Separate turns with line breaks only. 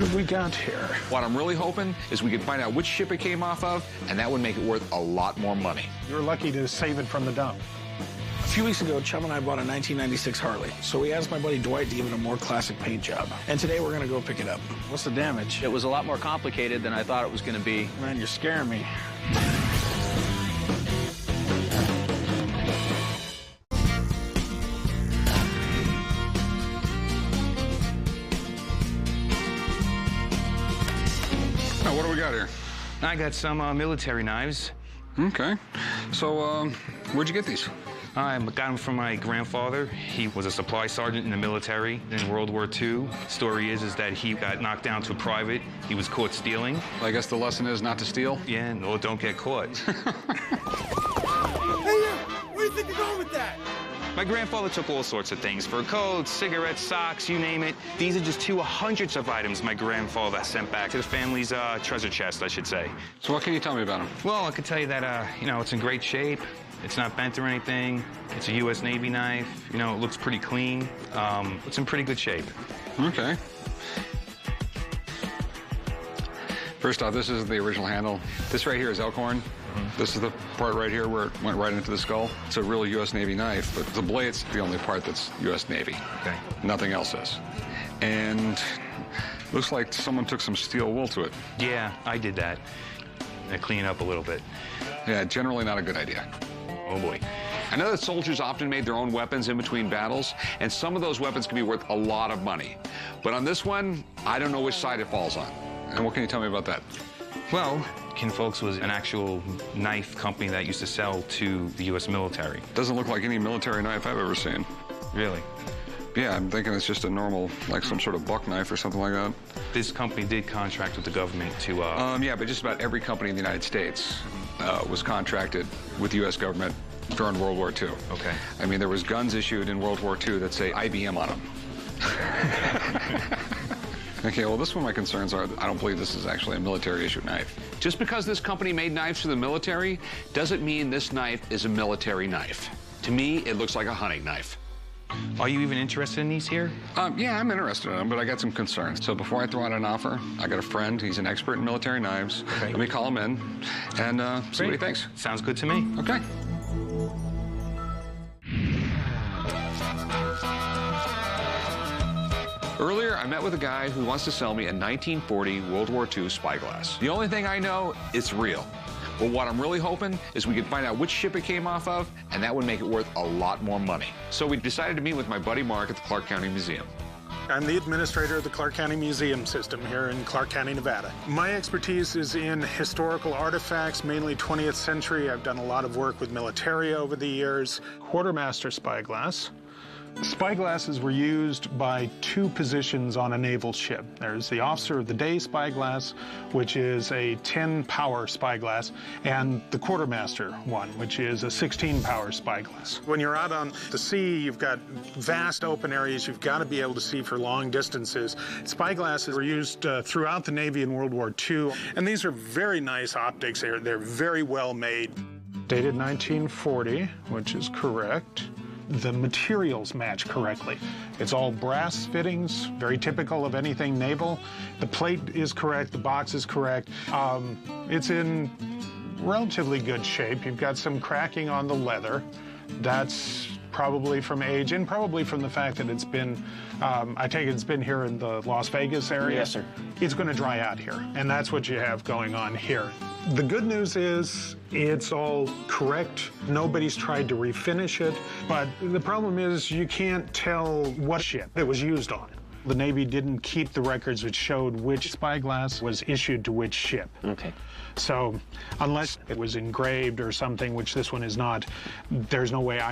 have we got here?
What I'm really hoping is we can find out which ship it came off of, and that would make it worth a lot more money.
You're lucky to save it from the dump. A few weeks ago, Chum and I bought a 1996 Harley, so we asked my buddy Dwight to give it a more classic paint job. And today we're gonna go pick it up. What's the damage?
It was a lot more complicated than I thought it was gonna be.
Man, you're scaring me.
Now, what do we got here?
I got some military knives.
Okay. So, where'd you get these?
I got them from my grandfather. He was a supply sergeant in the military in World War II. Story is that he got knocked down to a private. He was caught stealing.
I guess the lesson is not to steal?
Yeah, no, don't get caught.
Hey, where do you think you're going with that?
My grandfather took all sorts of things, fur coats, cigarettes, socks, you name it. These are just two of hundreds of items my grandfather sent back to the family's treasure chest, I should say.
So what can you tell me about them?
Well, I can tell you that, you know, it's in great shape. It's not bent or anything. It's a U.S. Navy knife. You know, it looks pretty clean. It's in pretty good shape.
Okay. First off, this is the original handle. This right here is elkhorn. This is the part right here where it went right into the skull. It's a real U.S. Navy knife, but the blade's the only part that's U.S. Navy.
Okay.
Nothing else is. And looks like someone took some steel wool to it.
Yeah, I did that. I clean it up a little bit.
Yeah, generally not a good idea.
Oh, boy.
I know that soldiers often made their own weapons in between battles, and some of those weapons can be worth a lot of money. But on this one, I don't know which side it falls on.
And what can you tell me about that?
Well, Kinfolks was an actual knife company that used to sell to the U.S. military.
Doesn't look like any military knife I've ever seen.
Really?
Yeah, I'm thinking it's just a normal, like some sort of buck knife or something like that.
This company did contract with the government to,
Yeah, but just about every company in the United States was contracted with the U.S. government during World War II.
Okay.
I mean, there was guns issued in World War II that say IBM on them. Okay, well, this is one of my concerns are that I don't believe this is actually a military-issued knife.
Just because this company made knives for the military doesn't mean this knife is a military knife. To me, it looks like a hunting knife.
Are you even interested in these here?
Yeah, I'm interested in them, but I got some concerns. So before I throw out an offer, I got a friend. He's an expert in military knives.
Okay.
Let me call him in and see what he thinks.
Sounds good to me.
Okay.
Earlier, I met with a guy who wants to sell me a 1940 World War II spyglass. The only thing I know, it's real. But what I'm really hoping is we can find out which ship it came off of, and that would make it worth a lot more money. So we decided to meet with my buddy Mark at the Clark County Museum.
I'm the administrator of the Clark County Museum System here in Clark County, Nevada. My expertise is in historical artifacts, mainly 20th century. I've done a lot of work with military over the years. Quartermaster spyglass. Spyglasses were used by two positions on a naval ship. There's the officer of the day spyglass, which is a 10-power spyglass, and the quartermaster one, which is a 16-power spyglass. When you're out on the sea, you've got vast open areas. You've got to be able to see for long distances. Spyglasses were used throughout the Navy in World War II, and these are very nice optics. They're very well made. Dated 1940, which is correct. The materials match correctly. It's all brass fittings, very typical of anything naval. The plate is correct, the box is correct. It's in relatively good shape. You've got some cracking on the leather. That's probably from age and probably from the fact that it's been, I take it it's been here in the Las Vegas area.
Yes, sir.
It's going to dry out here, and that's what you have going on here. The good news is it's all correct. Nobody's tried to refinish it, but the problem is you can't tell what ship it was used on. The Navy didn't keep the records which showed which spyglass was issued to which ship.
Okay.
So unless it was engraved or something, which this one is not, there's no way I